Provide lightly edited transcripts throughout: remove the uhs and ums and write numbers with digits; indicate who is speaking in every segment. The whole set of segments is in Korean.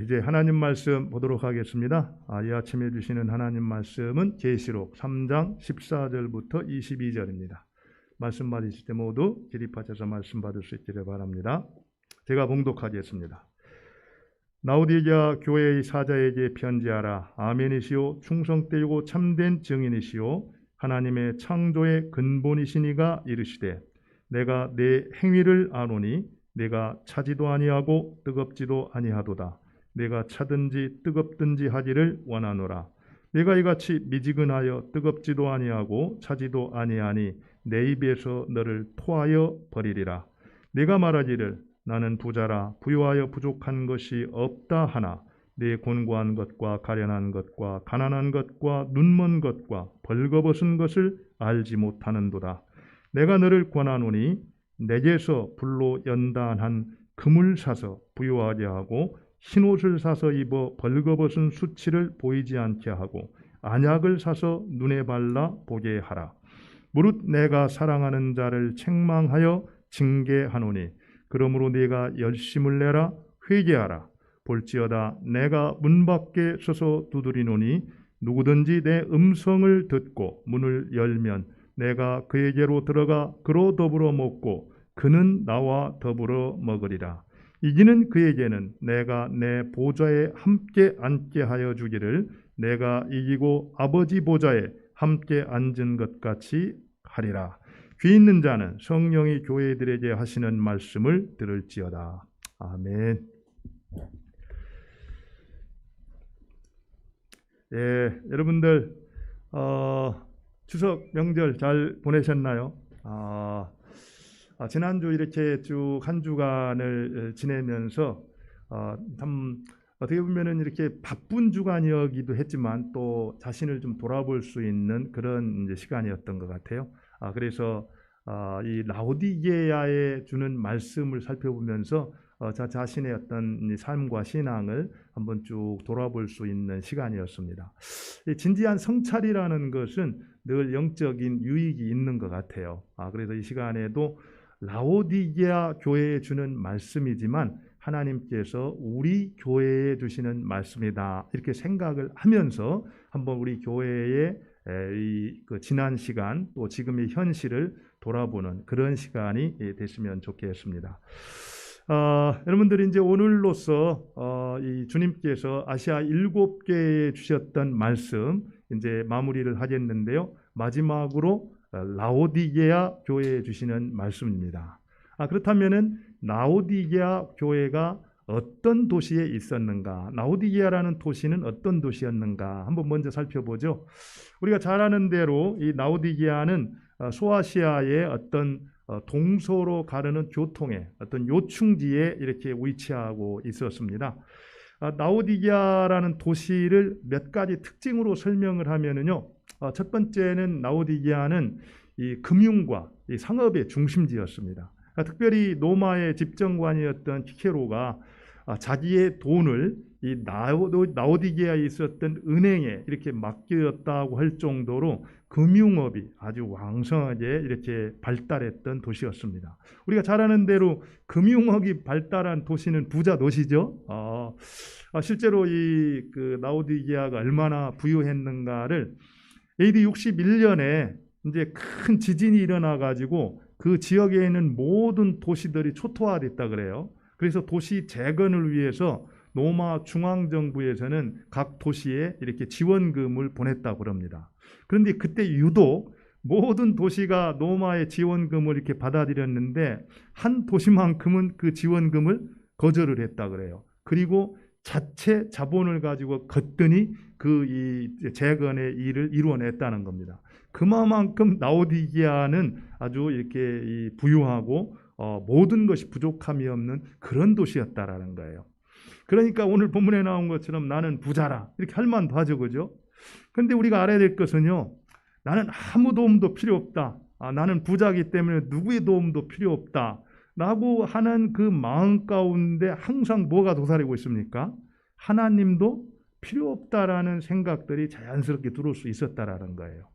Speaker 1: 이제 하나님 말씀 보도록 하겠습니다. 이 아침에 주시는 하나님 말씀은 계시록 3장 14절부터 22절입니다. 말씀 받으실 때 모두 기립하셔서 말씀 받을 수 있기를 바랍니다. 제가 봉독하겠습니다. 라오디게아 교회의 사자에게 편지하라. 아멘이시오. 충성되고 참된 증인이시오. 하나님의 창조의 근본이시니가 이르시되 내가 내 행위를 아노니 내가 차지도 아니하고 뜨겁지도 아니하도다. 내가 차든지 뜨겁든지 하기를 원하노라. 내가 이같이 미지근하여 뜨겁지도 아니하고 차지도 아니하니 내 입에서 너를 토하여 버리리라. 내가 말하기를 나는 부자라 부유하여 부족한 것이 없다 하나 내 곤고한 것과 가련한 것과 가난한 것과 눈먼 것과 벌거벗은 것을 알지 못하는도다. 내가 너를 권하노니 내게서 불로 연단한 금을 사서 부유하게 하고 흰옷을 사서 입어 벌거벗은 수치를 보이지 않게 하고 안약을 사서 눈에 발라 보게 하라. 무릇 내가 사랑하는 자를 책망하여 징계하노니 그러므로 네가 열심을 내라. 회개하라. 볼지어다 내가 문 밖에 서서 두드리노니 누구든지 내 음성을 듣고 문을 열면 내가 그에게로 들어가 그로 더불어 먹고 그는 나와 더불어 먹으리라. 이기는 그에게는 내가 내 보좌에 함께 앉게 하여 주기를 내가 이기고 아버지 보좌에 함께 앉은 것 같이 하리라. 귀 있는 자는 성령이 교회들에게 하시는 말씀을 들을지어다. 아멘. 여러분들 추석 명절 잘 보내셨나요? 지난주 이렇게 쭉 한 주간을 지내면서 참 어떻게 보면은 이렇게 바쁜 주간이었기도 했지만 또 자신을 좀 돌아볼 수 있는 그런 이제 시간이었던 것 같아요. 그래서 이 라오디게아에 주는 말씀을 살펴보면서 자신의 어떤 삶과 신앙을 한번 쭉 돌아볼 수 있는 시간이었습니다. 이 진지한 성찰이라는 것은 늘 영적인 유익이 있는 것 같아요. 그래서 이 시간에도 라오디게아 교회에 주는 말씀이지만 하나님께서 우리 교회에 주시는 말씀이다. 이렇게 생각을 하면서 한번 우리 교회의 그 지난 시간 또 지금의 현실을 돌아보는 그런 시간이 됐으면 좋겠습니다. 여러분들이 이제 오늘로써 이 주님께서 아시아 7개에 주셨던 말씀 이제 마무리를 하겠는데요. 마지막으로 라오디게아 교회에 주시는 말씀입니다. 그렇다면은 라오디게아 교회가 어떤 도시에 있었는가? 라오디게아라는 도시는 어떤 도시였는가? 한번 먼저 살펴보죠. 우리가 잘 아는 대로 이 라오디게아는 소아시아의 어떤 동서로 가르는 교통의 어떤 요충지에 이렇게 위치하고 있었습니다. 라오디게아라는 도시를 몇 가지 특징으로 설명을 하면은요. 첫 번째는 라오디게아는 이 금융과 이 상업의 중심지였습니다. 특별히 로마의 집정관이었던 키케로가 자기의 돈을 이 라오디게아에 있었던 은행에 이렇게 맡겼다고 할 정도로 금융업이 아주 왕성하게 이렇게 발달했던 도시였습니다. 우리가 잘 아는 대로 금융업이 발달한 도시는 부자 도시죠. 실제로 이 그 라오디게아가 얼마나 부유했는가를 AD 61년에 이제 큰 지진이 일어나 가지고 그 지역에 있는 모든 도시들이 초토화됐다 그래요. 그래서 도시 재건을 위해서 로마 중앙정부에서는 각 도시에 이렇게 지원금을 보냈다고 그럽니다. 그런데 그때 유독 모든 도시가 로마의 지원금을 이렇게 받아들였는데 한 도시만큼은 그 지원금을 거절을 했다 그래요. 그리고 자체 자본을 가지고 걷더니 그 이 재건의 일을 이루어냈다는 겁니다. 그만큼 라오디게아는 아주 이렇게 부유하고 모든 것이 부족함이 없는 그런 도시였다라는 거예요. 그러니까 오늘 본문에 나온 것처럼 나는 부자라 이렇게 할 만도 하죠, 그죠? 그런데 우리가 알아야 될 것은요, 나는 아무 도움도 필요 없다. 나는 부자이기 때문에 누구의 도움도 필요 없다. 라고 하는 그 마음 가운데 항상 뭐가 도사리고 있습니까? 하나님도 필요 없다라는 생각들이 자연스럽게 들어올 수 있었다라는 거예요.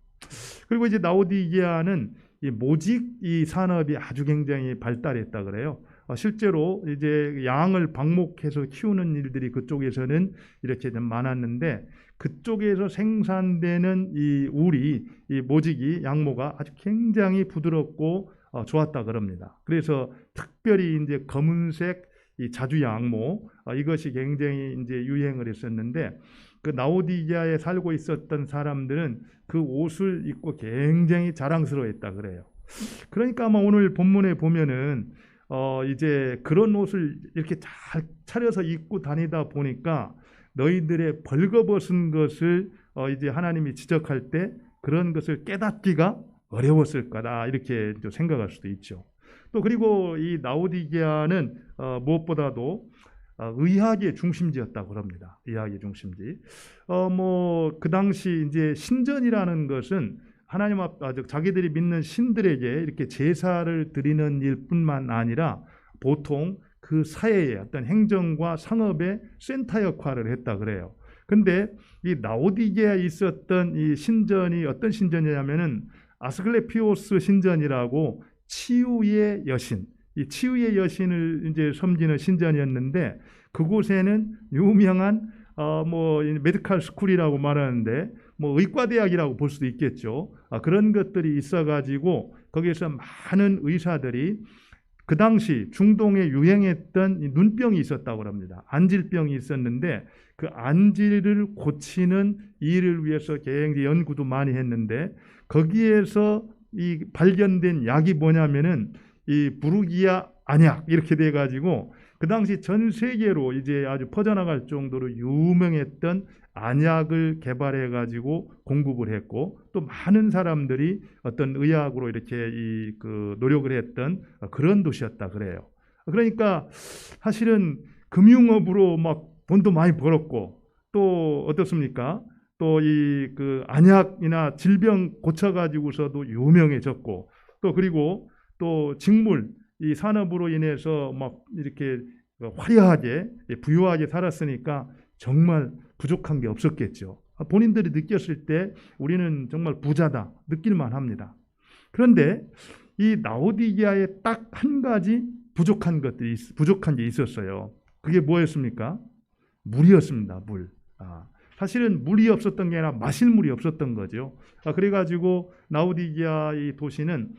Speaker 1: 그리고 이제 라오디게아는 이 모직 이 산업이 아주 굉장히 발달했다 그래요. 실제로 이제 양을 방목해서 키우는 일들이 그쪽에서는 이렇게 좀 많았는데 그쪽에서 생산되는 이 울이 이 모직이 양모가 아주 굉장히 부드럽고 좋았다 그럽니다. 그래서 특별히 이제 검은색 이 자주 양모 이것이 굉장히 이제 유행을 했었는데 그 라오디게아에 살고 있었던 사람들은 그 옷을 입고 굉장히 자랑스러워했다 그래요. 그러니까 아마 오늘 본문에 보면은 이제 그런 옷을 이렇게 잘 차려서 입고 다니다 보니까 너희들의 벌거벗은 것을 이제 하나님이 지적할 때 그런 것을 깨닫기가 어려웠을 거다 이렇게 생각할 수도 있죠. 또 그리고 이 라오디게아는 무엇보다도 의학의 중심지였다고 합니다. 의학의 중심지. 뭐 그 당시 이제 신전이라는 것은 하나님 앞 자기들이 믿는 신들에게 이렇게 제사를 드리는 일뿐만 아니라 보통 그 사회의 어떤 행정과 상업의 센터 역할을 했다 그래요. 근데 이 라오디게아에 있었던 이 신전이 어떤 신전이냐면은 아스클레피오스 신전이라고 치유의 여신, 이 치유의 여신을 이제 섬기는 신전이었는데 그곳에는 유명한 뭐 메디컬 스쿨이라고 말하는데 뭐 의과대학이라고 볼 수도 있겠죠. 그런 것들이 있어가지고 거기에서 많은 의사들이 그 당시 중동에 유행했던 눈병이 있었다고 합니다. 안질병이 있었는데 그 안질을 고치는 일을 위해서 굉장히 연구도 많이 했는데 거기에서 이 발견된 약이 뭐냐면은 이 부르기아 안약 이렇게 돼 가지고 그 당시 전 세계로 이제 아주 퍼져나갈 정도로 유명했던 안약을 개발해 가지고 공급을 했고 또 많은 사람들이 어떤 의학으로 이렇게 그 노력을 했던 그런 도시였다 그래요. 그러니까 사실은 금융업으로 막 돈도 많이 벌었고 또 어떻습니까? 또 이 그 안약이나 질병 고쳐 가지고서도 유명해졌고 또 그리고 또 직물 이 산업으로 인해서 막 이렇게 화려하게 부유하게 살았으니까 정말 부족한 게 없었겠죠. 본인들이 느꼈을 때 우리는 정말 부자다 느낄만 합니다. 그런데 이 라오디게아에 딱 한 가지 부족한 게 있었어요. 그게 뭐였습니까? 물이었습니다. 물. 사실은 물이 없었던 게 아니라 마실 물이 없었던 거죠. 그래가지고 라오디게아 이 도시는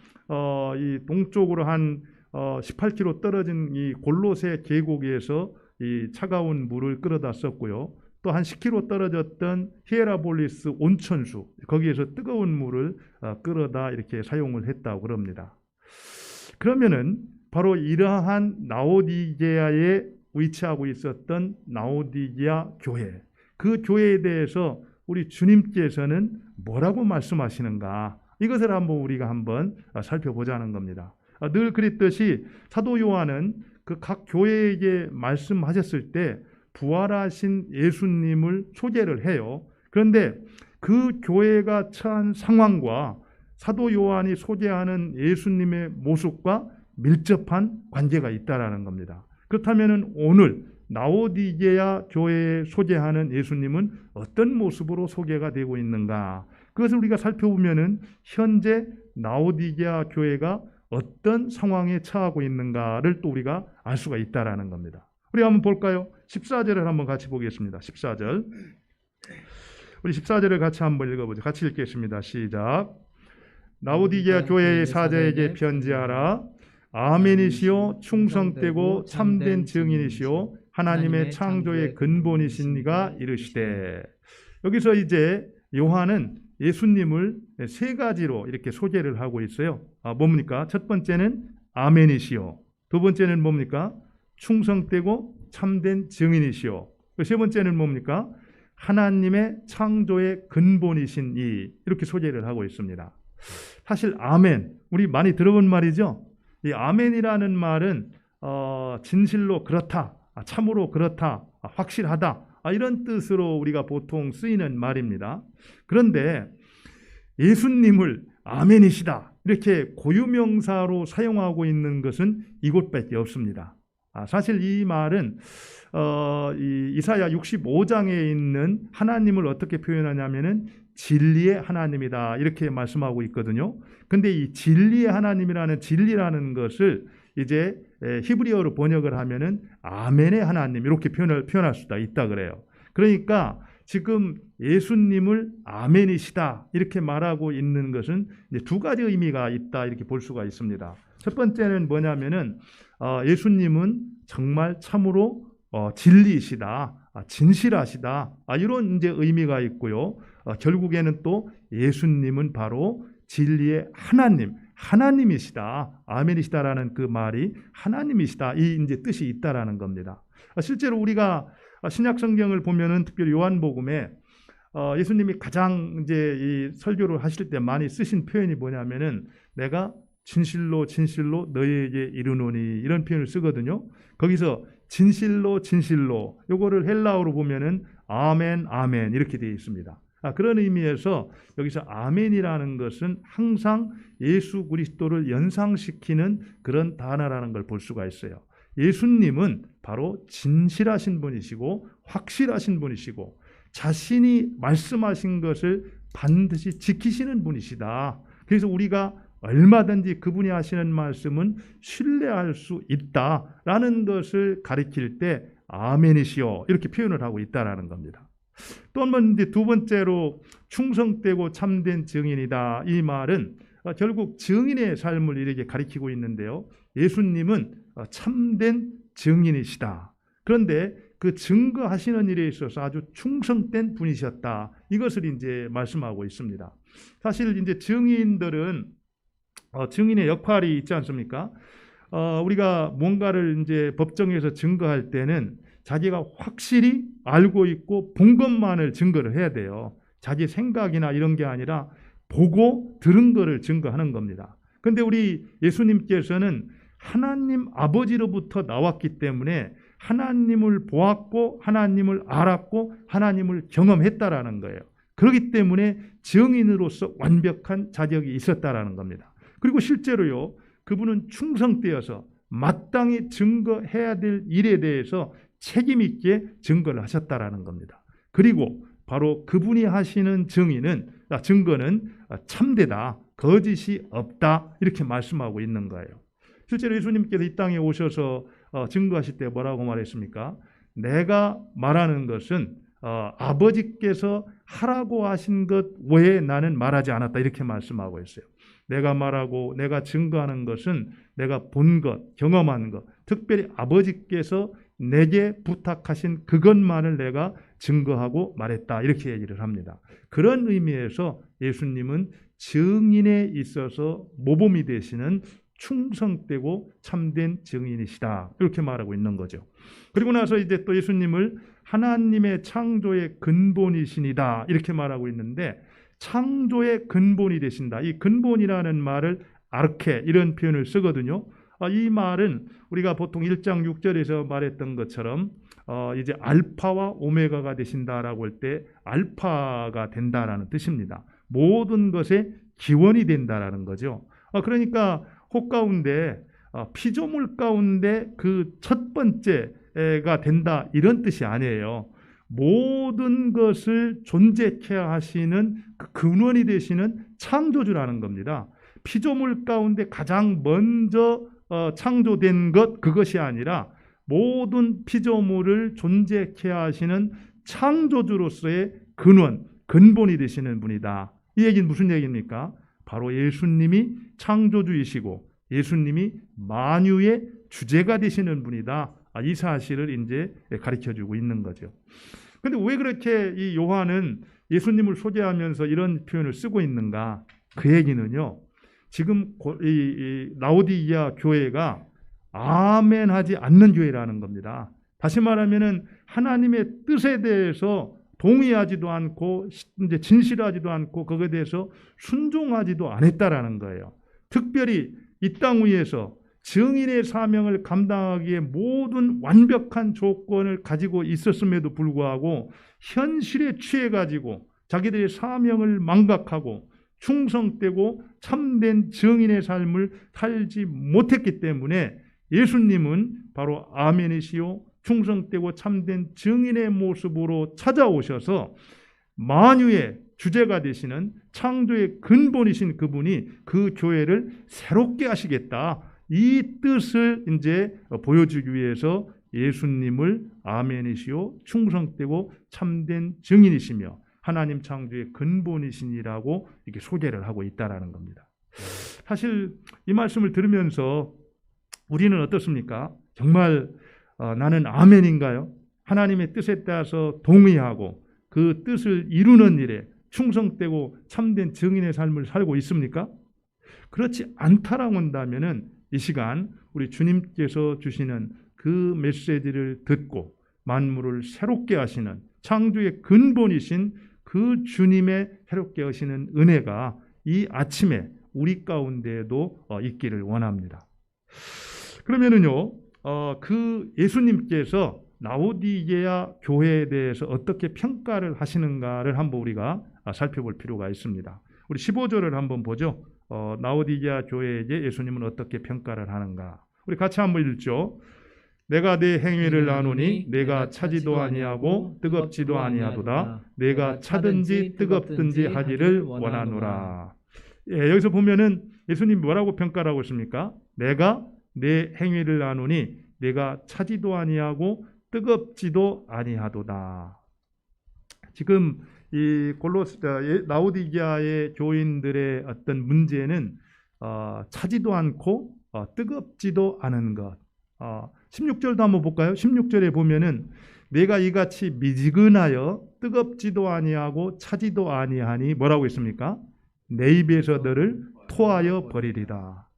Speaker 1: 이 동쪽으로 한 18km 떨어진 이 골로새 계곡에서 이 차가운 물을 끌어다 썼고요. 또 한 10km 떨어졌던 히에라볼리스 온천수 거기에서 뜨거운 물을 끌어다 이렇게 사용을 했다고 그럽니다. 그러면은 바로 이러한 라오디게아에 위치하고 있었던 라오디게아 교회 그 교회에 대해서 우리 주님께서는 뭐라고 말씀하시는가 이것을 우리가 한번 살펴보자는 겁니다. 늘 그랬듯이 사도 요한은 그 각 교회에게 말씀하셨을 때 부활하신 예수님을 소개를 해요. 그런데 그 교회가 처한 상황과 사도 요한이 소개하는 예수님의 모습과 밀접한 관계가 있다라는 겁니다. 그렇다면 오늘 라오디게아 교회에 소개하는 예수님은 어떤 모습으로 소개가 되고 있는가? 그것을 우리가 살펴보면은 현재 라오디게아 교회가 어떤 상황에 처하고 있는가를 또 우리가 알 수가 있다라는 겁니다. 우리 한번 볼까요? 14절을 한번 같이 보겠습니다. 14절. 우리 14절을 같이 한번 읽어보죠. 같이 읽겠습니다. 시작. 라오디게아 교회의 사자에게 편지하라. 아멘이시오 충성되고 참된 증인이시오 하나님의 창조의 근본이신 이가 이르시되. 여기서 이제 요한은 예수님을 세 가지로 이렇게 소개를 하고 있어요. 뭡니까? 첫 번째는 아멘이시오. 두 번째는 뭡니까? 충성되고 참된 증인이시오. 세 번째는 뭡니까? 하나님의 창조의 근본이신 이 이렇게 소개를 하고 있습니다. 사실 아멘 우리 많이 들어본 말이죠. 이 아멘이라는 말은 진실로 그렇다, 참으로 그렇다, 확실하다 이런 뜻으로 우리가 보통 쓰이는 말입니다. 그런데 예수님을 아멘이시다 이렇게 고유명사로 사용하고 있는 것은 이곳밖에 없습니다. 사실 이 말은 이 이사야 65장에 있는 하나님을 어떻게 표현하냐면은 진리의 하나님이다 이렇게 말씀하고 있거든요. 근데 이 진리의 하나님이라는 진리라는 것을 이제 히브리어로 번역을 하면은 아멘의 하나님 이렇게 표현할 수가 있다 그래요. 그러니까 지금 예수님을 아멘이시다 이렇게 말하고 있는 것은 이제 두 가지 의미가 있다 이렇게 볼 수가 있습니다. 첫 번째는 뭐냐면은 예수님은 정말 참으로 진리이시다, 진실하시다 이런 이제 의미가 있고요. 결국에는 또 예수님은 바로 진리의 하나님이시다, 아멘이시다라는 그 말이 하나님이시다 이 이제 뜻이 있다라는 겁니다. 실제로 우리가 신약 성경을 보면은 특별히 요한복음에 예수님이 가장 이제 이 설교를 하실 때 많이 쓰신 표현이 뭐냐면은 내가 진실로 너희에게 이르노니 이런 표현을 쓰거든요. 거기서 진실로 요거를 헬라어로 보면은 아멘 이렇게 되어 있습니다. 그런 의미에서 여기서 아멘이라는 것은 항상 예수 그리스도를 연상시키는 그런 단어라는 걸 볼 수가 있어요. 예수님은 바로 진실하신 분이시고 확실하신 분이시고 자신이 말씀하신 것을 반드시 지키시는 분이시다. 그래서 우리가 얼마든지 그분이 하시는 말씀은 신뢰할 수 있다라는 것을 가리킬 때 아멘이시여 이렇게 표현을 하고 있다라는 겁니다. 또 한 번 이제 두 번째로 충성되고 참된 증인이다. 이 말은 결국 증인의 삶을 이렇게 가리키고 있는데요. 예수님은 참된 증인이시다. 그런데 그 증거하시는 일에 있어서 아주 충성된 분이셨다. 이것을 이제 말씀하고 있습니다. 사실 이제 증인들은 증인의 역할이 있지 않습니까? 우리가 뭔가를 이제 법정에서 증거할 때는 자기가 확실히 알고 있고 본 것만을 증거를 해야 돼요. 자기 생각이나 이런 게 아니라 보고 들은 거를 증거하는 겁니다. 그런데 우리 예수님께서는 하나님 아버지로부터 나왔기 때문에 하나님을 보았고 하나님을 알았고 하나님을 경험했다라는 거예요. 그렇기 때문에 증인으로서 완벽한 자격이 있었다라는 겁니다. 그리고 실제로요, 그분은 충성되어서 마땅히 증거해야 될 일에 대해서 책임 있게 증거를 하셨다라는 겁니다. 그리고 바로 그분이 하시는 증거는 참되다, 거짓이 없다 이렇게 말씀하고 있는 거예요. 실제로 예수님께서 이 땅에 오셔서 증거하실 때 뭐라고 말했습니까? 내가 말하는 것은 아버지께서 하라고 하신 것 외에 나는 말하지 않았다 이렇게 말씀하고 있어요. 내가 말하고 내가 증거하는 것은 내가 본 것, 경험한 것, 특별히 아버지께서 내게 부탁하신 그것만을 내가 증거하고 말했다 이렇게 얘기를 합니다. 그런 의미에서 예수님은 증인에 있어서 모범이 되시는 충성되고 참된 증인이시다 이렇게 말하고 있는 거죠. 그리고 나서 이제 또 예수님을 하나님의 창조의 근본이시니다 이렇게 말하고 있는데 창조의 근본이 되신다. 이 근본이라는 말을 아르케 이런 표현을 쓰거든요. 이 말은 우리가 보통 1장 6절에서 말했던 것처럼 이제 알파와 오메가가 되신다라고 할 때 알파가 된다라는 뜻입니다. 모든 것의 기원이 된다라는 거죠. 그러니까 혹 가운데 피조물 가운데 그 첫 번째가 된다 이런 뜻이 아니에요. 모든 것을 존재케 하시는 그 근원이 되시는 창조주라는 겁니다. 피조물 가운데 가장 먼저 창조된 것 그것이 아니라 모든 피조물을 존재케 하시는 창조주로서의 근본이 되시는 분이다. 이 얘기는 무슨 얘기입니까? 바로 예수님이 창조주이시고 예수님이 만유의 주제가 되시는 분이다. 이 사실을 이제 가르쳐주고 있는 거죠. 그런데 왜 그렇게 이 요한은 예수님을 소개하면서 이런 표현을 쓰고 있는가? 그 얘기는요. 지금 이 라오디게아 교회가 아멘하지 않는 교회라는 겁니다. 다시 말하면은 하나님의 뜻에 대해서 동의하지도 않고 이제 진실하지도 않고 거기에 대해서 순종하지도 않았다라는 거예요. 특별히 이 땅 위에서 증인의 사명을 감당하기에 모든 완벽한 조건을 가지고 있었음에도 불구하고 현실에 취해가지고 자기들의 사명을 망각하고 충성되고 참된 증인의 삶을 살지 못했기 때문에 예수님은 바로 아멘이시요 충성되고 참된 증인의 모습으로 찾아오셔서 만유의 주제가 되시는 창조의 근본이신 그분이 그 교회를 새롭게 하시겠다. 이 뜻을 이제 보여주기 위해서 예수님을 아멘이시오 충성되고 참된 증인이시며 하나님 창조의 근본이시니라고 이렇게 소개를 하고 있다라는 겁니다. 사실 이 말씀을 들으면서 우리는 어떻습니까? 정말 나는 아멘인가요? 하나님의 뜻에 따라서 동의하고 그 뜻을 이루는 일에 충성되고 참된 증인의 삶을 살고 있습니까? 그렇지 않다라고 한다면은 이 시간 우리 주님께서 주시는 그 메시지를 듣고 만물을 새롭게 하시는 창조의 근본이신 그 주님의 새롭게 하시는 은혜가 이 아침에 우리 가운데에도 있기를 원합니다. 그러면은요, 그 예수님께서 라오디게아 교회에 대해서 어떻게 평가를 하시는가를 한번 우리가 살펴볼 필요가 있습니다. 우리 15절을 한번 보죠. 라오디게아 교회에게 예수님은 어떻게 평가를 하는가. 우리 같이 한번 읽죠. 내가 내 행위를 아노니 내가 차지도 아니하고 뜨겁지도 아니하도다. 내가 차든지 뜨겁든지 하기를 원하노라. 예, 여기서 보면은 예수님이 뭐라고 평가를 하고 있습니까? 내가 내 행위를 아노니 내가 차지도 아니하고 뜨겁지도 아니하도다. 지금 이 라오디게아의 교인들의 어떤 문제는 차지도 않고 뜨겁지도 않은 것. 16절도 한번 볼까요? 16절에 보면은 내가 이같이 미지근하여 뜨겁지도 아니하고 차지도 아니하니 뭐라고 있습니까? 내 입에서 너를 토하여 버리리다.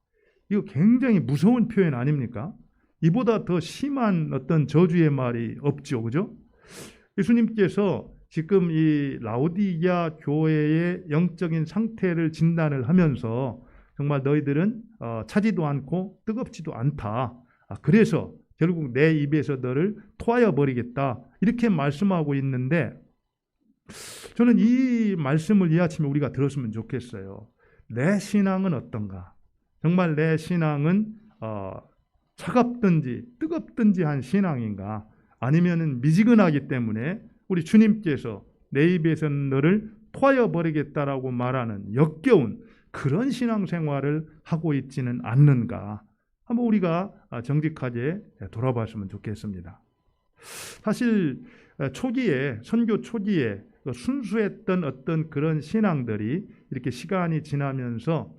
Speaker 1: 이거 굉장히 무서운 표현 아닙니까? 이보다 더 심한 어떤 저주의 말이 없죠, 그죠? 예수님께서 지금 이 라오디게아 교회의 영적인 상태를 진단을 하면서 정말 너희들은 차지도 않고 뜨겁지도 않다. 그래서 결국 내 입에서 너를 토하여 버리겠다. 이렇게 말씀하고 있는데 저는 이 말씀을 이 아침에 우리가 들었으면 좋겠어요. 내 신앙은 어떤가? 정말 내 신앙은 차갑든지 뜨겁든지 한 신앙인가? 아니면은 미지근하기 때문에 우리 주님께서 내 입에서 너를 토하여 버리겠다라고 말하는 역겨운 그런 신앙생활을 하고 있지는 않는가? 한번 우리가 정직하게 돌아봤으면 좋겠습니다. 사실 초기에 선교 초기에 순수했던 어떤 그런 신앙들이 이렇게 시간이 지나면서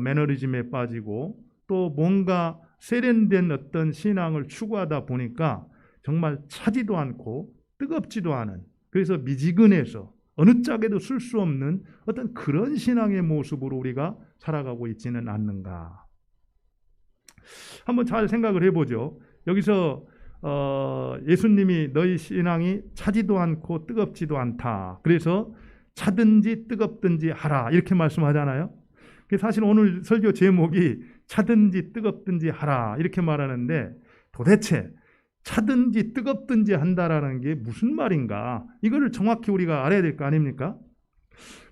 Speaker 1: 매너리즘에 빠지고 또 뭔가 세련된 어떤 신앙을 추구하다 보니까 정말 차지도 않고 뜨겁지도 않은, 그래서 미지근해서 어느 짝에도 쓸 수 없는 어떤 그런 신앙의 모습으로 우리가 살아가고 있지는 않는가. 한번 잘 생각을 해보죠. 여기서 예수님이 너희 신앙이 차지도 않고 뜨겁지도 않다. 그래서 차든지 뜨겁든지 하라. 이렇게 말씀하잖아요. 사실 오늘 설교 제목이 차든지 뜨겁든지 하라. 이렇게 말하는데 도대체 차든지 뜨겁든지 한다라는 게 무슨 말인가? 이거를 정확히 우리가 알아야 될 거 아닙니까?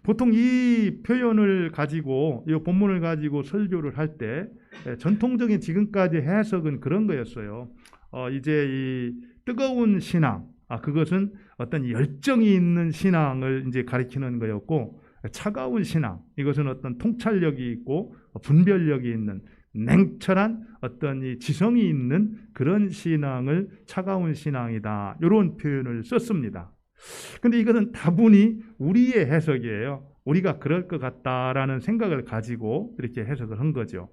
Speaker 1: 보통 이 표현을 가지고, 이 본문을 가지고 설교를 할 때 전통적인 지금까지 해석은 그런 거였어요. 이제 이 뜨거운 신앙, 그것은 어떤 열정이 있는 신앙을 이제 가리키는 거였고, 차가운 신앙, 이것은 어떤 통찰력이 있고 분별력이 있는 냉철한 어떤 이 지성이 있는 그런 신앙을 차가운 신앙이다. 이런 표현을 썼습니다. 근데 이것은 다분히 우리의 해석이에요. 우리가 그럴 것 같다라는 생각을 가지고 이렇게 해석을 한 거죠.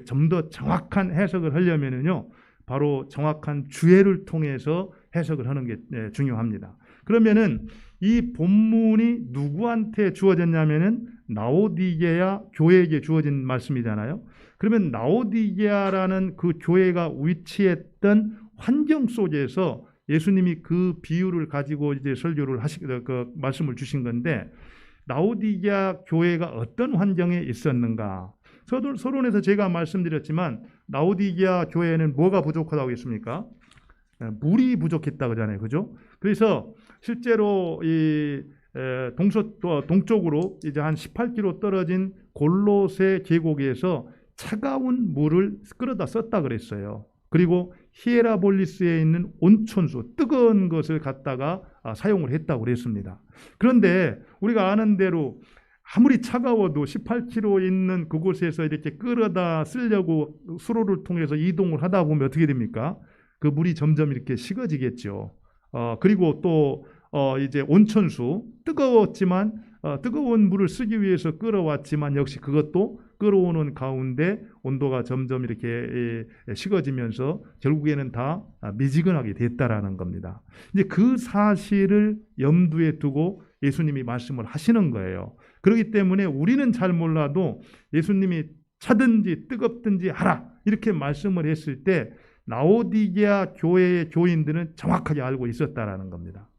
Speaker 1: 좀 더 정확한 해석을 하려면은요, 바로 정확한 주해를 통해서 해석을 하는 게 중요합니다. 그러면은 이 본문이 누구한테 주어졌냐면은 라오디게아 교회에게 주어진 말씀이잖아요. 그러면 라오디게아라는 그 교회가 위치했던 환경 속에서 예수님이 그 비유를 가지고 이제 설교를 그 말씀을 주신 건데, 라오디게아 교회가 어떤 환경에 있었는가? 서론에서 제가 말씀드렸지만 라오디게아 교회에는 뭐가 부족하다고 했습니까? 물이 부족했다 그러잖아요, 그죠? 그래서 실제로 이 동쪽으로 이제 한 18km 떨어진 골로새 계곡에서 차가운 물을 끌어다 썼다 그랬어요. 그리고 히에라볼리스에 있는 온천수, 뜨거운 것을 갖다가 사용을 했다고 그랬습니다. 그런데 우리가 아는 대로 아무리 차가워도 18km 있는 그곳에서 이렇게 끌어다 쓰려고 수로를 통해서 이동을 하다 보면 어떻게 됩니까? 그 물이 점점 이렇게 식어지겠죠. 그리고 또 이제 온천수 뜨거웠지만 뜨거운 물을 쓰기 위해서 끌어왔지만 역시 그것도 끌어오는 가운데 온도가 점점 이렇게 식어지면서 결국에는 다 미지근하게 됐다라는 겁니다. 이제 그 사실을 염두에 두고 예수님이 말씀을 하시는 거예요. 그렇기 때문에 우리는 잘 몰라도 예수님이 차든지 뜨겁든지 하라 이렇게 말씀을 했을 때 라오디게아 교회의 교인들은 정확하게 알고 있었다라는 겁니다.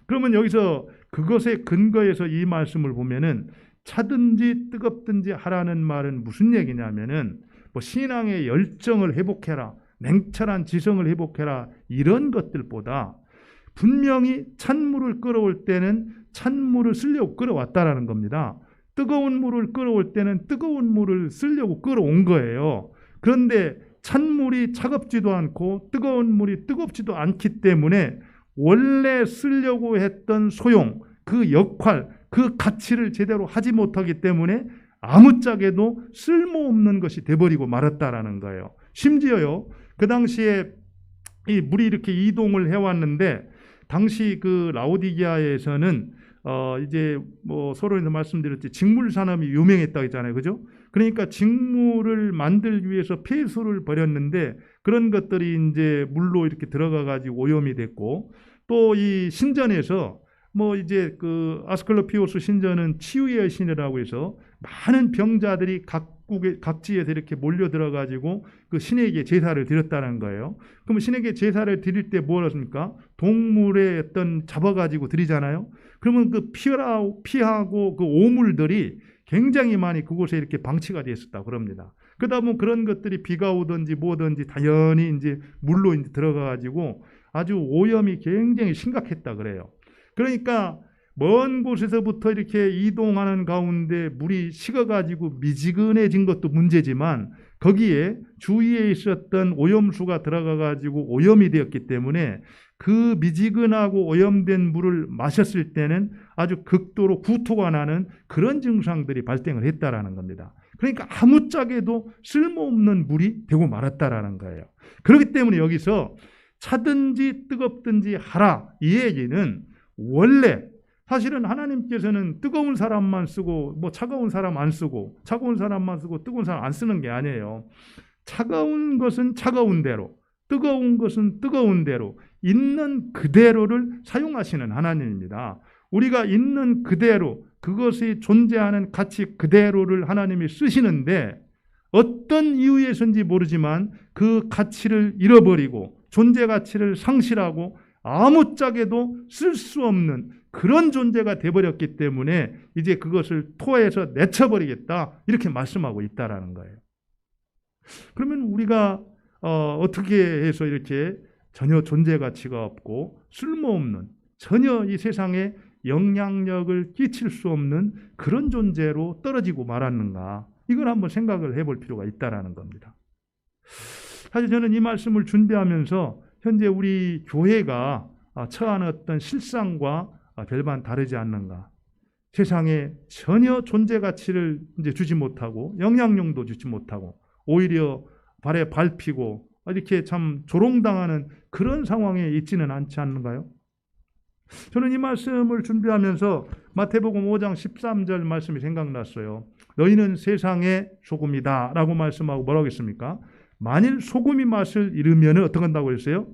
Speaker 1: 그러면 여기서 그것에 근거해서 이 말씀을 보면은 차든지 뜨겁든지 하라는 말은 무슨 얘기냐면은 뭐 신앙의 열정을 회복해라, 냉철한 지성을 회복해라 이런 것들보다 분명히 찬물을 끌어올 때는 찬물을 쓰려고 끌어왔다라는 겁니다. 뜨거운 물을 끌어올 때는 뜨거운 물을 쓰려고 끌어온 거예요. 그런데 찬물이 차갑지도 않고 뜨거운 물이 뜨겁지도 않기 때문에 원래 쓰려고 했던 소용, 그 역할, 그 가치를 제대로 하지 못하기 때문에 아무짝에도 쓸모없는 것이 돼버리고 말았다라는 거예요. 심지어요, 그 당시에 이 물이 이렇게 이동을 해왔는데 당시 그 라오디게아에서는 이제 뭐 서로에서 말씀드렸지 직물 산업이 유명했다고 했잖아요, 그죠? 그러니까 직물을 만들기 위해서 폐수를 버렸는데 그런 것들이 이제 물로 이렇게 들어가 가지고 오염이 됐고 또 이 신전에서 뭐 이제 그 아스클로피오스 신전은 치유의 여신이라고 해서 많은 병자들이 각지에서 이렇게 몰려 들어 가지고 그 신에게 제사를 드렸다는 거예요. 그럼 신에게 제사를 드릴 때 뭐 하십니까? 동물의 어떤 잡아가지고 드리잖아요. 그러면 그 피하고 그 오물들이 굉장히 많이 그곳에 이렇게 방치가 되어 있었다고 그럽니다. 그러다 보면 그런 것들이 비가 오든지 뭐든지 당연히 이제 물로 이제 들어가가지고 아주 오염이 굉장히 심각했다 그래요. 그러니까 먼 곳에서부터 이렇게 이동하는 가운데 물이 식어가지고 미지근해진 것도 문제지만 거기에 주위에 있었던 오염수가 들어가가지고 오염이 되었기 때문에 그 미지근하고 오염된 물을 마셨을 때는 아주 극도로 구토가 나는 그런 증상들이 발생을 했다라는 겁니다. 그러니까 아무짝에도 쓸모없는 물이 되고 말았다라는 거예요. 그렇기 때문에 여기서 차든지 뜨겁든지 하라 이 얘기는 원래 사실은 하나님께서는 뜨거운 사람만 쓰고 뭐 차가운 사람 안 쓰고 차가운 사람만 쓰고 뜨거운 사람 안 쓰는 게 아니에요. 차가운 것은 차가운 대로, 뜨거운 것은 뜨거운 대로 있는 그대로를 사용하시는 하나님입니다. 우리가 있는 그대로 그것이 존재하는 가치 그대로를 하나님이 쓰시는데 어떤 이유에서인지 모르지만 그 가치를 잃어버리고 존재 가치를 상실하고 아무짝에도 쓸 수 없는 그런 존재가 돼버렸기 때문에 이제 그것을 토해서 내쳐버리겠다 이렇게 말씀하고 있다라는 거예요. 그러면 우리가 어떻게 해서 이렇게 전혀 존재 가치가 없고 쓸모없는 전혀 이 세상에 영향력을 끼칠 수 없는 그런 존재로 떨어지고 말았는가 이걸 한번 생각을 해볼 필요가 있다라는 겁니다. 사실 저는 이 말씀을 준비하면서 현재 우리 교회가 처한 어떤 실상과 별반 다르지 않는가. 세상에 전혀 존재 가치를 이제 주지 못하고 영향력도 주지 못하고 오히려 발에 밟히고 이렇게 참 조롱당하는 그런 상황에 있지는 않지 않는가요? 저는 이 말씀을 준비하면서 마태복음 5장 13절 말씀이 생각났어요. 너희는 세상의 소금이다 라고 말씀하고 뭐라고 했습니까? 만일 소금이 맛을 잃으면 어떻게 한다고 했어요?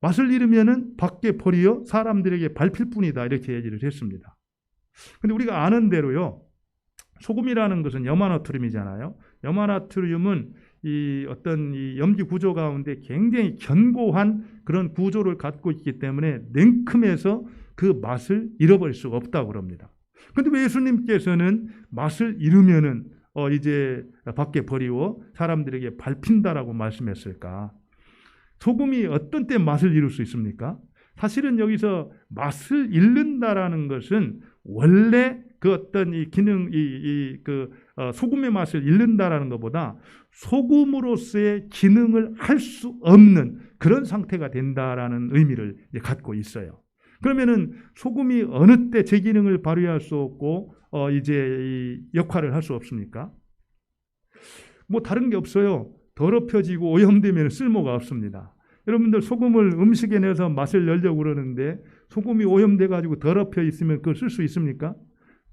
Speaker 1: 맛을 잃으면 밖에 버리어 사람들에게 밟힐 뿐이다 이렇게 얘기를 했습니다. 근데 우리가 아는 대로요. 소금이라는 것은 염화나트륨이잖아요. 염화나트륨은 이 어떤 이 염기 구조 가운데 굉장히 견고한 그런 구조를 갖고 있기 때문에 냉큼해서 그 맛을 잃어버릴 수가 없다고 그럽니다. 그런데 왜 예수님께서는 맛을 잃으면은 이제 밖에 버리고 사람들에게 밟힌다라고 말씀했을까? 소금이 어떤 때 맛을 잃을 수 있습니까? 사실은 여기서 맛을 잃는다라는 것은 원래 그 어떤 이 기능, 소금의 맛을 잃는다라는 것보다 소금으로서의 기능을 할 수 없는 그런 상태가 된다라는 의미를 갖고 있어요. 그러면은 소금이 어느 때 제 기능을 발휘할 수 없고 이제 이 역할을 할 수 없습니까? 뭐 다른 게 없어요. 더럽혀지고 오염되면 쓸모가 없습니다. 여러분들 소금을 음식에 넣어서 맛을 내려고 그러는데 소금이 오염돼 가지고 더럽혀 있으면 그걸 쓸 수 있습니까?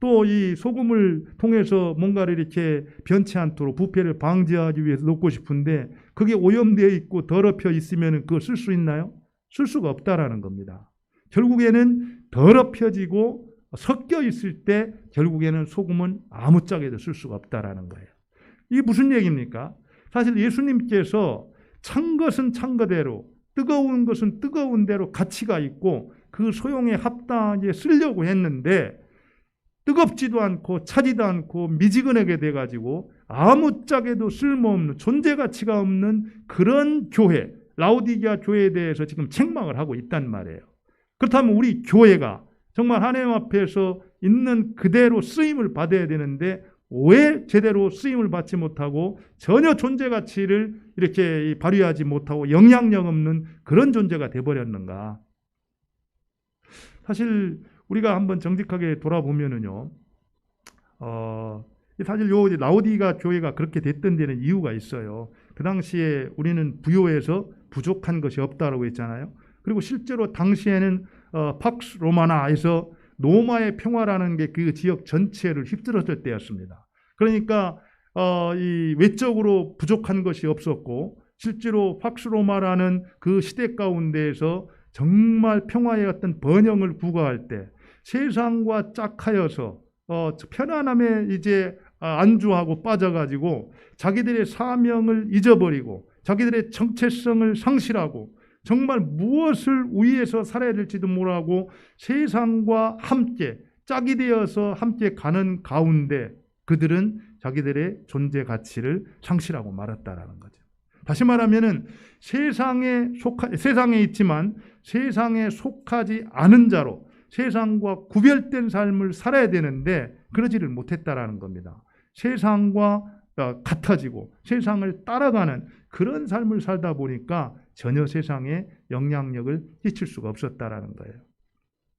Speaker 1: 또 이 소금을 통해서 뭔가를 이렇게 변치 않도록 부패를 방지하기 위해서 넣고 싶은데 그게 오염되어 있고 더럽혀 있으면 그걸 쓸 수 있나요? 쓸 수가 없다라는 겁니다. 결국에는 더럽혀지고 섞여 있을 때 결국에는 소금은 아무짝에도 쓸 수가 없다라는 거예요. 이게 무슨 얘기입니까? 사실 예수님께서 찬 것은 찬 거대로, 뜨거운 것은 뜨거운 대로 가치가 있고 그 소용에 합당하게 쓰려고 했는데 뜨겁지도 않고 차지도 않고 미지근하게 돼가지고 아무짝에도 쓸모없는 존재 가치가 없는 그런 교회, 라오디게아 교회에 대해서 지금 책망을 하고 있단 말이에요. 그렇다면 우리 교회가 정말 하나님 앞에서 있는 그대로 쓰임을 받아야 되는데 왜 제대로 쓰임을 받지 못하고 전혀 존재 가치를 이렇게 발휘하지 못하고 영향력 없는 그런 존재가 돼버렸는가? 사실 우리가 한번 정직하게 돌아보면은요, 사실 요 라오디게아 교회가 그렇게 됐던 데는 이유가 있어요. 그 당시에 우리는 부요해서 부족한 것이 없다라고 했잖아요. 그리고 실제로 당시에는 팍스 로마나에서 로마의 평화라는 게 그 지역 전체를 휩쓸었을 때였습니다. 그러니까 이 외적으로 부족한 것이 없었고 실제로 팍스 로마라는 그 시대 가운데에서 정말 평화의 어떤 번영을 부과할 때 세상과 짝하여서 편안함에 이제 안주하고 빠져가지고 자기들의 사명을 잊어버리고 자기들의 정체성을 상실하고 정말 무엇을 위해서 살아야 될지도 모르고 세상과 함께 짝이 되어서 함께 가는 가운데 그들은 자기들의 존재 가치를 상실하고 말았다라는 거죠. 다시 말하면은 세상에 있지만 세상에 속하지 않은 자로 세상과 구별된 삶을 살아야 되는데 그러지를 못했다라는 겁니다. 세상과 같아지고 세상을 따라가는 그런 삶을 살다 보니까 전혀 세상에 영향력을 끼칠 수가 없었다라는 거예요.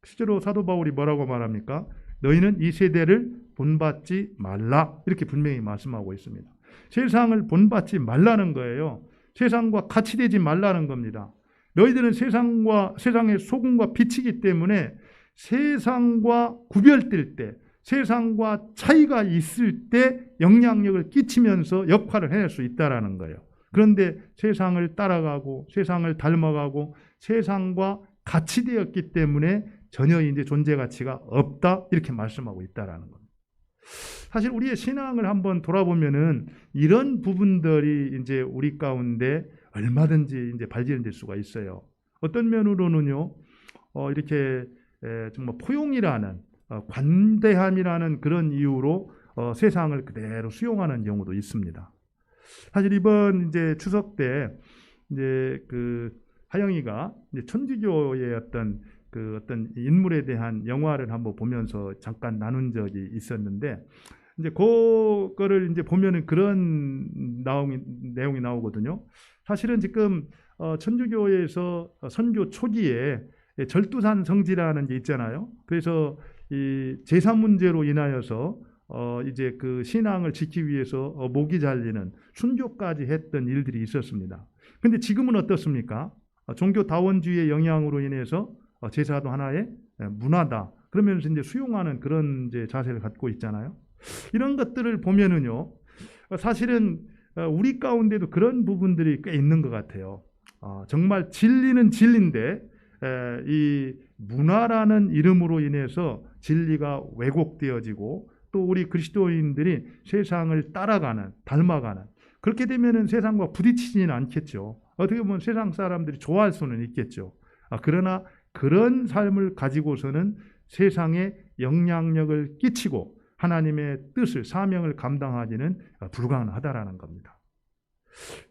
Speaker 1: 실제로 사도 바울이 뭐라고 말합니까? 너희는 이 세대를 본받지 말라 이렇게 분명히 말씀하고 있습니다. 세상을 본받지 말라는 거예요. 세상과 같이 되지 말라는 겁니다. 너희들은 세상의 소금과 빛이기 때문에 세상과 구별될 때 세상과 차이가 있을 때 영향력을 끼치면서 역할을 해낼 수 있다는 거예요. 그런데 세상을 따라가고 세상을 닮아가고 세상과 같이 되었기 때문에 전혀 이제 존재 가치가 없다 이렇게 말씀하고 있다는 겁니다. 사실 우리의 신앙을 한번 돌아보면은 이런 부분들이 이제 우리 가운데 얼마든지 이제 발견될 수가 있어요. 어떤 면으로는요, 이렇게 정말 포용이라는 관대함이라는 그런 이유로 세상을 그대로 수용하는 경우도 있습니다. 사실 이번 이제 추석 때 이제 그 하영이가 이제 천주교의 어떤 인물에 대한 영화를 한번 보면서 잠깐 나눈 적이 있었는데 이제 그거를 이제 보면은 그런 내용이 나오거든요. 사실은 지금 천주교에서 선교 초기에 절두산 성지라는 게 있잖아요. 그래서 이 제사 문제로 인하여서 이제 그 신앙을 지키기 위해서 목이 잘리는 순교까지 했던 일들이 있었습니다. 근데 지금은 어떻습니까? 종교 다원주의의 영향으로 인해서 제사도 하나의 문화다. 그러면서 이제 수용하는 그런 이제 자세를 갖고 있잖아요. 이런 것들을 보면은요, 사실은 우리 가운데도 그런 부분들이 꽤 있는 것 같아요. 정말 진리는 진리인데 이 문화라는 이름으로 인해서 진리가 왜곡되어지고 또 우리 그리스도인들이 세상을 따라가는, 닮아가는 그렇게 되면은 세상과 부딪히지는 않겠죠. 어떻게 보면 세상 사람들이 좋아할 수는 있겠죠. 그러나 그런 삶을 가지고서는 세상에 영향력을 끼치고 하나님의 뜻을, 사명을 감당하기는 불가능하다라는 겁니다.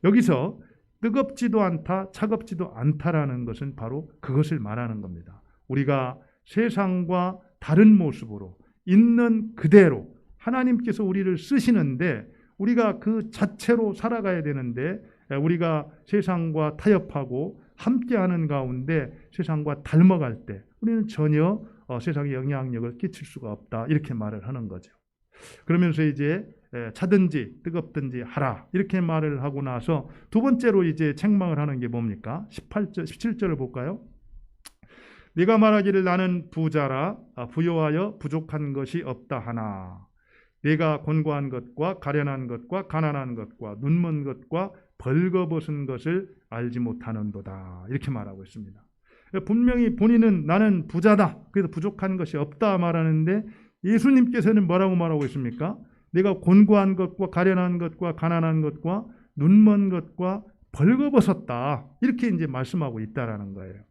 Speaker 1: 여기서 뜨겁지도 않다, 차갑지도 않다라는 것은 바로 그것을 말하는 겁니다. 우리가 세상과 다른 모습으로 있는 그대로 하나님께서 우리를 쓰시는데 우리가 그 자체로 살아가야 되는데 우리가 세상과 타협하고 함께하는 가운데 세상과 닮아갈 때 우리는 전혀 세상에 영향력을 끼칠 수가 없다. 이렇게 말을 하는 거죠. 그러면서 이제 차든지 뜨겁든지 하라 이렇게 말을 하고 나서 두 번째로 이제 책망을 하는 게 뭡니까? 17절을 볼까요? 네가 말하기를 나는 부자라 부요하여 부족한 것이 없다 하나 네가 곤고한 것과 가련한 것과 가난한 것과 눈먼 것과 벌거벗은 것을 알지 못하는도다 이렇게 말하고 있습니다. 분명히 본인은 나는 부자다 그래서 부족한 것이 없다 말하는데 예수님께서는 뭐라고 말하고 있습니까? 내가 곤고한 것과 가련한 것과 가난한 것과 눈먼 것과 벌거벗었다 이렇게 이제 말씀하고 있다라는 거예요.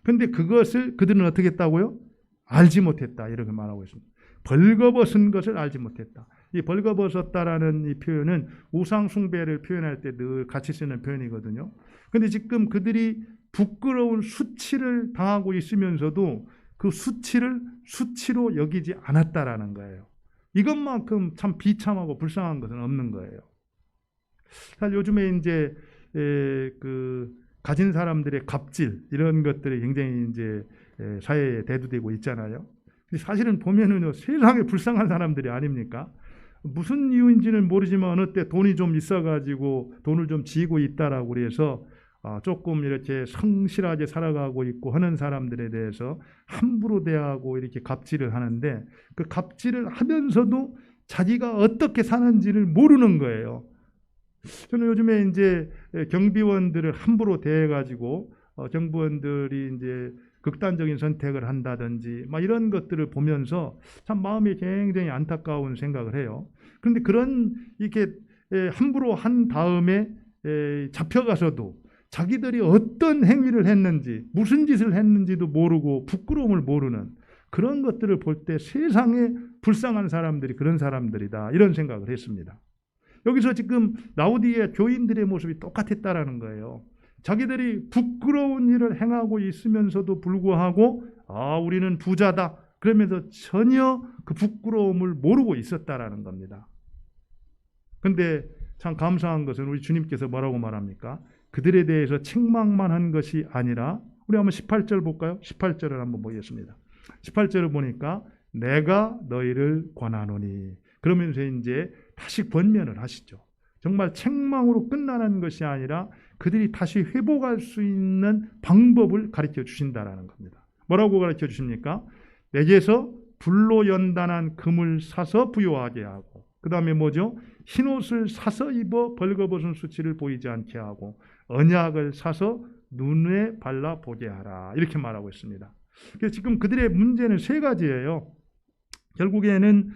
Speaker 1: 그런데 그것을 그들은 어떻게 했다고요? 알지 못했다 이렇게 말하고 있습니다. 벌거벗은 것을 알지 못했다. 이 벌거벗었다라는 이 표현은 우상 숭배를 표현할 때 늘 같이 쓰는 표현이거든요. 그런데 지금 그들이 부끄러운 수치를 당하고 있으면서도 그 수치를 수치로 여기지 않았다라는 거예요. 이것만큼 참 비참하고 불쌍한 것은 없는 거예요. 사실 요즘에 이제 가진 사람들의 갑질 이런 것들이 굉장히 이제 사회에 대두되고 있잖아요. 사실은 보면은요 세상에 불쌍한 사람들이 아닙니까? 무슨 이유인지는 모르지만 어느 때 돈이 좀 있어가지고 돈을 좀 지고 있다라고 그래서 조금 이렇게 성실하게 살아가고 있고 하는 사람들에 대해서 함부로 대하고 이렇게 갑질을 하는데 그 갑질을 하면서도 자기가 어떻게 사는지를 모르는 거예요. 저는 요즘에 이제 경비원들을 함부로 대해가지고 정부원들이 이제 극단적인 선택을 한다든지 막 이런 것들을 보면서 참 마음이 굉장히 안타까운 생각을 해요. 그런데 그런 이렇게 함부로 한 다음에 잡혀가서도 자기들이 어떤 행위를 했는지 무슨 짓을 했는지도 모르고 부끄러움을 모르는 그런 것들을 볼 때 세상에 불쌍한 사람들이 그런 사람들이다 이런 생각을 했습니다. 여기서 지금 라우디의 교인들의 모습이 똑같았다라는 거예요. 자기들이 부끄러운 일을 행하고 있으면서도 불구하고 우리는 부자다 그러면서 전혀 그 부끄러움을 모르고 있었다라는 겁니다. 그런데 참 감사한 것은 우리 주님께서 뭐라고 말합니까? 그들에 대해서 책망만 한 것이 아니라 우리 한번 18절 볼까요? 18절을 한번 보겠습니다. 18절을 보니까 내가 너희를 권하노니 그러면서 이제 다시 권면을 하시죠. 정말 책망으로 끝나는 것이 아니라 그들이 다시 회복할 수 있는 방법을 가르쳐 주신다라는 겁니다. 뭐라고 가르쳐 주십니까? 내게서 불로 연단한 금을 사서 부요하게 하고 그 다음에 뭐죠? 흰옷을 사서 입어 벌거벗은 수치를 보이지 않게 하고 언약을 사서 눈에 발라보게 하라 이렇게 말하고 있습니다. 그래서 지금 그들의 문제는 세 가지예요. 결국에는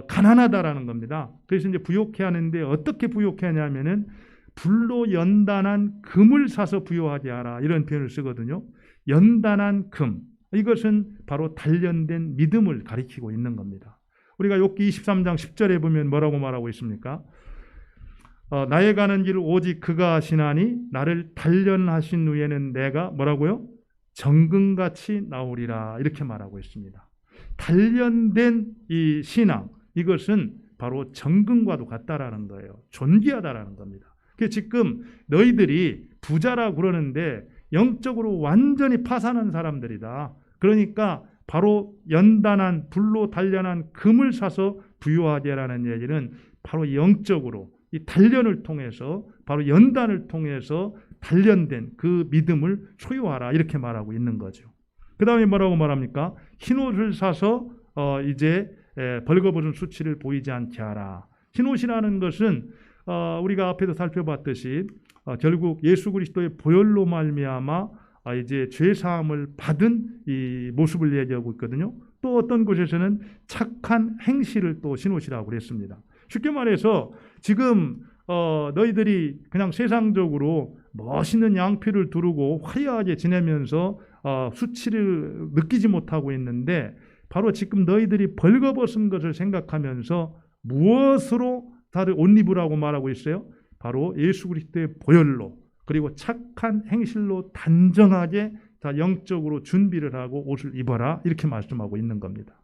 Speaker 1: 가난하다라는 겁니다. 그래서 이제 부욕해 하는데 어떻게 부욕해 하냐면은 불로 연단한 금을 사서 부요하게 하라 이런 표현을 쓰거든요. 연단한 금 이것은 바로 단련된 믿음을 가리키고 있는 겁니다. 우리가 욥기 23장 10절에 보면 뭐라고 말하고 있습니까? 나의 가는 길을 오직 그가 하시나니 나를 단련하신 후에는 내가 뭐라고요? 정금같이 나오리라 이렇게 말하고 있습니다. 단련된 이 신앙 이것은 바로 정금과도 같다라는 거예요. 존귀하다라는 겁니다. 그래서 지금 너희들이 부자라고 그러는데 영적으로 완전히 파산한 사람들이다. 그러니까 바로 연단한 불로 단련한 금을 사서 부유하게라는 얘기는 바로 영적으로 이 단련을 통해서 바로 연단을 통해서 단련된 그 믿음을 소유하라 이렇게 말하고 있는 거죠. 그 다음에 뭐라고 말합니까? 흰옷을 사서 이제 벌거벗은 수치를 보이지 않게 하라. 흰옷이라는 것은 우리가 앞에도 살펴봤듯이 결국 예수 그리스도의 보혈로 말미암아 이제 죄 사함을 받은 이 모습을 얘기하고 있거든요. 또 어떤 곳에서는 착한 행실을 또 흰옷이라고 그랬습니다. 쉽게 말해서 지금 너희들이 그냥 세상적으로 멋있는 양피를 두르고 화려하게 지내면서 수치를 느끼지 못하고 있는데 바로 지금 너희들이 벌거벗은 것을 생각하면서 무엇으로 다들 옷 입으라고 말하고 있어요? 바로 예수 그리스도의 보혈로 그리고 착한 행실로 단정하게 다 영적으로 준비를 하고 옷을 입어라 이렇게 말씀하고 있는 겁니다.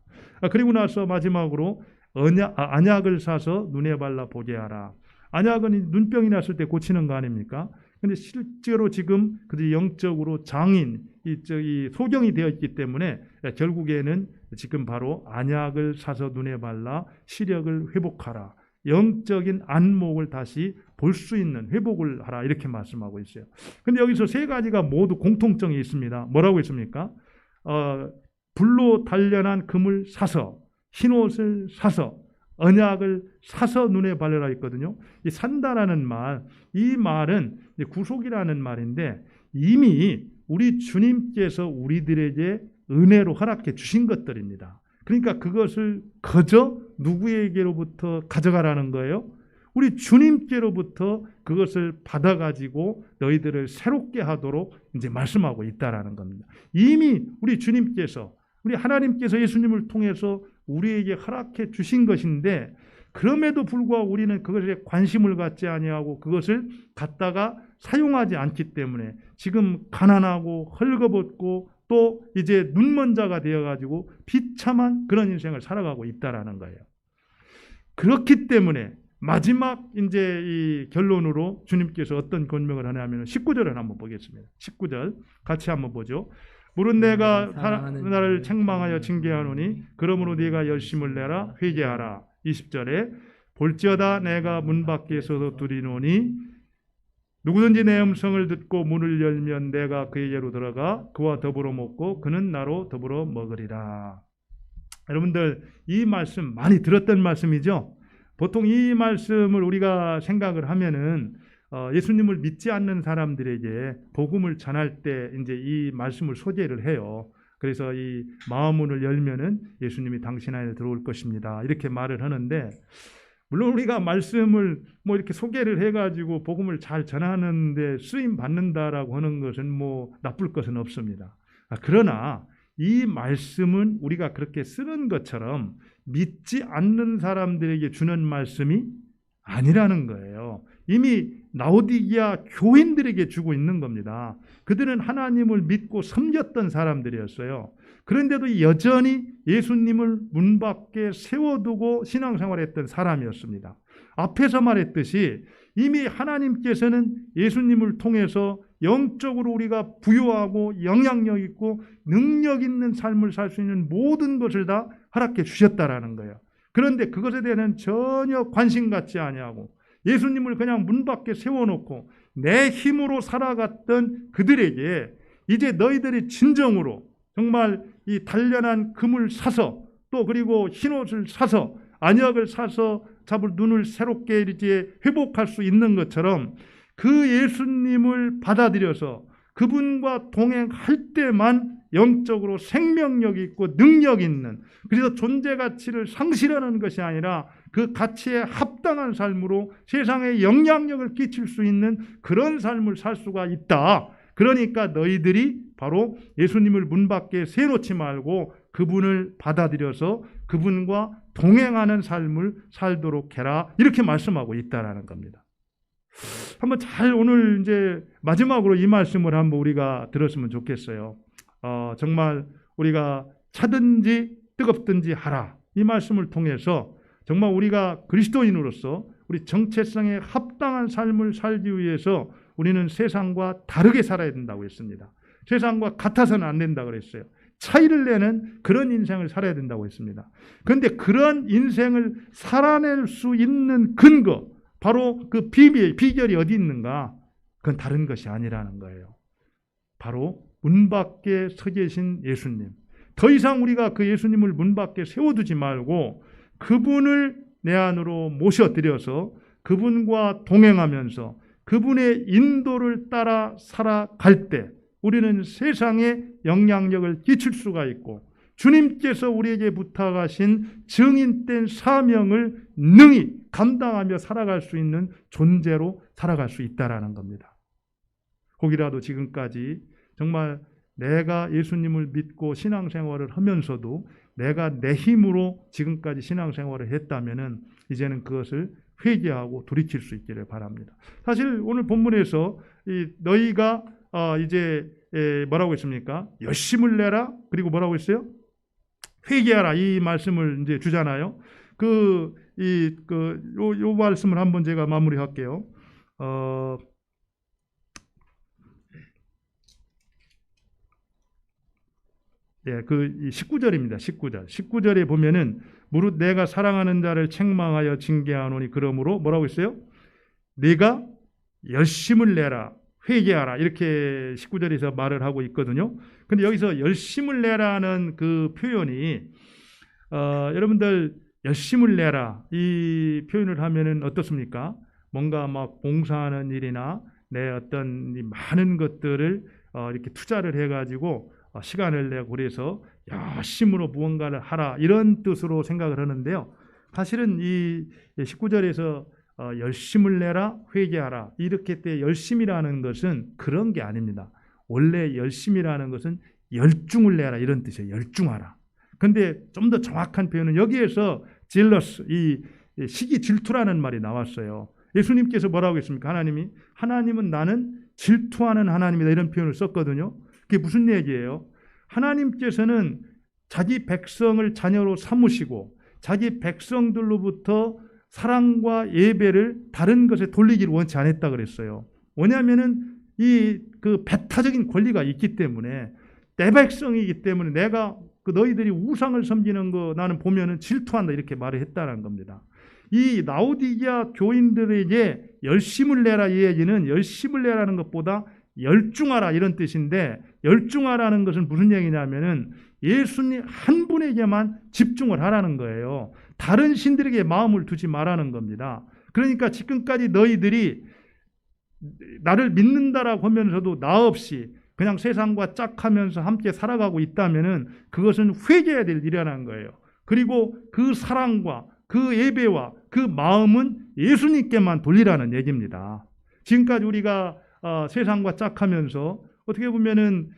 Speaker 1: 그리고 나서 마지막으로 안약을 사서 눈에 발라 보게 하라. 안약은 눈병이 났을 때 고치는 거 아닙니까? 근데 실제로 지금 그들이 영적으로 장인, 이 소경이 되어 있기 때문에 결국에는 지금 바로 안약을 사서 눈에 발라 시력을 회복하라. 영적인 안목을 다시 볼 수 있는 회복을 하라. 이렇게 말씀하고 있어요. 근데 여기서 세 가지가 모두 공통점이 있습니다. 뭐라고 있습니까? 불로 단련한 금을 사서, 흰옷을 사서, 언약을 사서 눈에 발려라 있거든요. 이 산다라는 말, 이 말은 구속이라는 말인데 이미 우리 주님께서 우리들에게 은혜로 허락해 주신 것들입니다. 그러니까 그것을 거저 누구에게로부터 가져가라는 거예요? 우리 주님께로부터 그것을 받아가지고 너희들을 새롭게 하도록 이제 말씀하고 있다라는 겁니다. 이미 우리 주님께서, 우리 하나님께서 예수님을 통해서 우리에게 허락해 주신 것인데 그럼에도 불구하고 우리는 그것에 관심을 갖지 아니하고 그것을 갖다가 사용하지 않기 때문에 지금 가난하고 헐거벗고 또 이제 눈먼 자가 되어가지고 비참한 그런 인생을 살아가고 있다라는 거예요. 그렇기 때문에 마지막 이제 이 결론으로 주님께서 어떤 권명을 하냐면 19절을 한번 보겠습니다. 19절 같이 한번 보죠. 물은 내가 나를 책망하여 징계하노니 그러므로 네가 열심을 내라 회개하라. 20절에 볼지어다 내가 문 밖에서 두드리노니 누구든지 내 음성을 듣고 문을 열면 내가 그에게로 들어가 그와 더불어 먹고 그는 나로 더불어 먹으리라. 여러분들 이 말씀 많이 들었던 말씀이죠. 보통 이 말씀을 우리가 생각을 하면은 예수님을 믿지 않는 사람들에게 복음을 전할 때 이제 이 말씀을 소개를 해요. 그래서 이 마음문을 열면은 예수님이 당신 안에 들어올 것입니다. 이렇게 말을 하는데 물론 우리가 말씀을 뭐 이렇게 소개를 해가지고 복음을 잘 전하는데 쓰임 받는다라고 하는 것은 뭐 나쁠 것은 없습니다. 그러나 이 말씀은 우리가 그렇게 쓰는 것처럼 믿지 않는 사람들에게 주는 말씀이 아니라는 거예요. 이미 라오디게아 교인들에게 주고 있는 겁니다. 그들은 하나님을 믿고 섬겼던 사람들이었어요. 그런데도 여전히 예수님을 문 밖에 세워두고 신앙생활했던 사람이었습니다. 앞에서 말했듯이 이미 하나님께서는 예수님을 통해서 영적으로 우리가 부유하고 영향력 있고 능력 있는 삶을 살 수 있는 모든 것을 다 허락해 주셨다라는 거예요. 그런데 그것에 대해서는 전혀 관심 갖지 아니하고 예수님을 그냥 문 밖에 세워놓고 내 힘으로 살아갔던 그들에게 이제 너희들이 진정으로 정말 이 단련한 금을 사서 또 그리고 흰옷을 사서 안약을 사서 잡을 눈을 새롭게 이제 회복할 수 있는 것처럼 그 예수님을 받아들여서 그분과 동행할 때만 영적으로 생명력이 있고 능력이 있는, 그래서 존재 가치를 상실하는 것이 아니라 그 가치에 합당한 삶으로 세상에 영향력을 끼칠 수 있는 그런 삶을 살 수가 있다. 그러니까 너희들이 바로 예수님을 문 밖에 세놓지 말고 그분을 받아들여서 그분과 동행하는 삶을 살도록 해라. 이렇게 말씀하고 있다라는 겁니다. 한번 잘 오늘 이제 마지막으로 이 말씀을 한번 우리가 들었으면 좋겠어요. 정말 우리가 차든지 뜨겁든지 하라. 이 말씀을 통해서 정말 우리가 그리스도인으로서 우리 정체성에 합당한 삶을 살기 위해서 우리는 세상과 다르게 살아야 된다고 했습니다. 세상과 같아서는 안 된다고 그랬어요. 차이를 내는 그런 인생을 살아야 된다고 했습니다. 그런데 그런 인생을 살아낼 수 있는 근거, 바로 그 비결이 어디 있는가? 그건 다른 것이 아니라는 거예요. 바로 문 밖에 서 계신 예수님. 더 이상 우리가 그 예수님을 문 밖에 세워두지 말고 그분을 내 안으로 모셔들여서 그분과 동행하면서 그분의 인도를 따라 살아갈 때 우리는 세상에 영향력을 끼칠 수가 있고 주님께서 우리에게 부탁하신 증인된 사명을 능히 감당하며 살아갈 수 있는 존재로 살아갈 수 있다라는 겁니다. 혹이라도 지금까지 정말 내가 예수님을 믿고 신앙생활을 하면서도 내가 내 힘으로 지금까지 신앙생활을 했다면은 이제는 그것을 회개하고 돌이킬 수 있기를 바랍니다. 사실 오늘 본문에서 너희가 이제 뭐라고 했습니까? 열심을 내라. 그리고 뭐라고 했어요? 회개하라. 이 말씀을 이제 주잖아요. 요 말씀을 한번 제가 마무리할게요. 그 19절입니다. 19절. 19절에 보면은 무릇 내가 사랑하는 자를 책망하여 징계하노니 그러므로 뭐라고 있어요? 네가 열심을 내라, 회개하라, 이렇게 19절에서 말을 하고 있거든요. 근데 여기서 열심을 내라는 그 표현이 여러분들 열심을 내라 이 표현을 하면은 어떻습니까? 뭔가 막 봉사하는 일이나 내 어떤 많은 것들을 이렇게 투자를 해가지고 시간을 내고 그래서 열심으로 무언가를 하라 이런 뜻으로 생각을 하는데요. 사실은 이 19절에서 열심을 내라, 회개하라 이렇게 때 열심이라는 것은 그런 게 아닙니다. 원래 열심이라는 것은 열중을 내라 이런 뜻이에요. 열중하라. 근데 좀 더 정확한 표현은 여기에서 질러스, 이 시기 질투라는 말이 나왔어요. 예수님께서 뭐라고 했습니까? 하나님은 나는 질투하는 하나님이다 이런 표현을 썼거든요. 그게 무슨 얘기예요? 하나님께서는 자기 백성을 자녀로 삼으시고 자기 백성들로부터 사랑과 예배를 다른 것에 돌리기를 원치 않았다 그랬어요. 왜냐하면은 그 배타적인 권리가 있기 때문에 내 백성이기 때문에 내가 그 너희들이 우상을 섬기는 거 나는 보면은 질투한다 이렇게 말을 했다는 겁니다. 이 라오디게아 교인들에게 열심을 내라 이 얘기는 열심을 내라는 것보다 열중하라 이런 뜻인데 열중하라는 것은 무슨 얘기냐면은 예수님 한 분에게만 집중을 하라는 거예요. 다른 신들에게 마음을 두지 말라는 겁니다. 그러니까 지금까지 너희들이 나를 믿는다라고 하면서도 나 없이 그냥 세상과 짝하면서 함께 살아가고 있다면은 그것은 회개해야 될 일이라는 거예요. 그리고 그 사랑과 그 예배와 그 마음은 예수님께만 돌리라는 얘기입니다. 지금까지 우리가 세상과 짝하면서 어떻게 보면은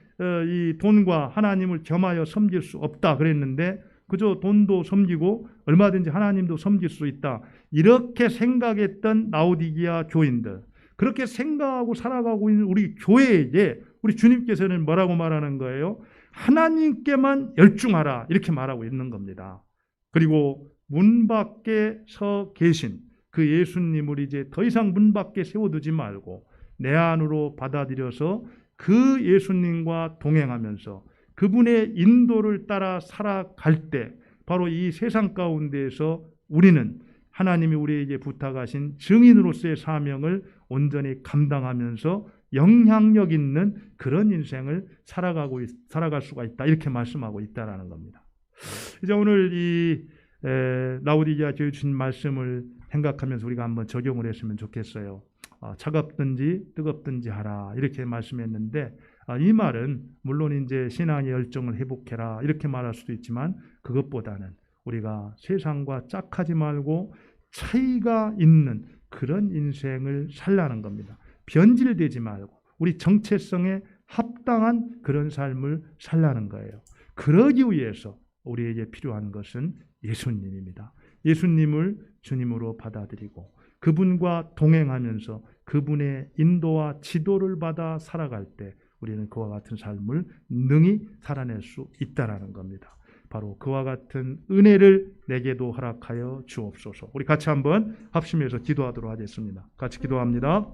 Speaker 1: 이 돈과 하나님을 겸하여 섬길 수 없다 그랬는데 그저 돈도 섬기고 얼마든지 하나님도 섬길 수 있다 이렇게 생각했던 라오디게아 교인들, 그렇게 생각하고 살아가고 있는 우리 교회에게 우리 주님께서는 뭐라고 말하는 거예요? 하나님께만 열중하라 이렇게 말하고 있는 겁니다. 그리고 문 밖에 서 계신 그 예수님을 이제 더 이상 문 밖에 세워두지 말고 내 안으로 받아들여서 그 예수님과 동행하면서 그분의 인도를 따라 살아갈 때 바로 이 세상 가운데에서 우리는 하나님이 우리에게 부탁하신 증인으로서의 사명을 온전히 감당하면서 영향력 있는 그런 인생을 살아갈 수가 있다 이렇게 말씀하고 있다라는 겁니다. 이제 오늘 이 라오디게아 교회 주신 말씀을 생각하면서 우리가 한번 적용을 했으면 좋겠어요. 차갑든지 뜨겁든지 하라 이렇게 말씀했는데 이 말은 물론 이제 신앙의 열정을 회복해라 이렇게 말할 수도 있지만 그것보다는 우리가 세상과 짝하지 말고 차이가 있는 그런 인생을 살라는 겁니다. 변질되지 말고 우리 정체성에 합당한 그런 삶을 살라는 거예요. 그러기 위해서 우리에게 필요한 것은 예수님입니다. 예수님을 주님으로 받아들이고 그분과 동행하면서 그분의 인도와 지도를 받아 살아갈 때 우리는 그와 같은 삶을 능히 살아낼 수 있다라는 겁니다. 바로 그와 같은 은혜를 내게도 허락하여 주옵소서. 우리 같이 한번 합심해서 기도하도록 하겠습니다. 같이 기도합니다.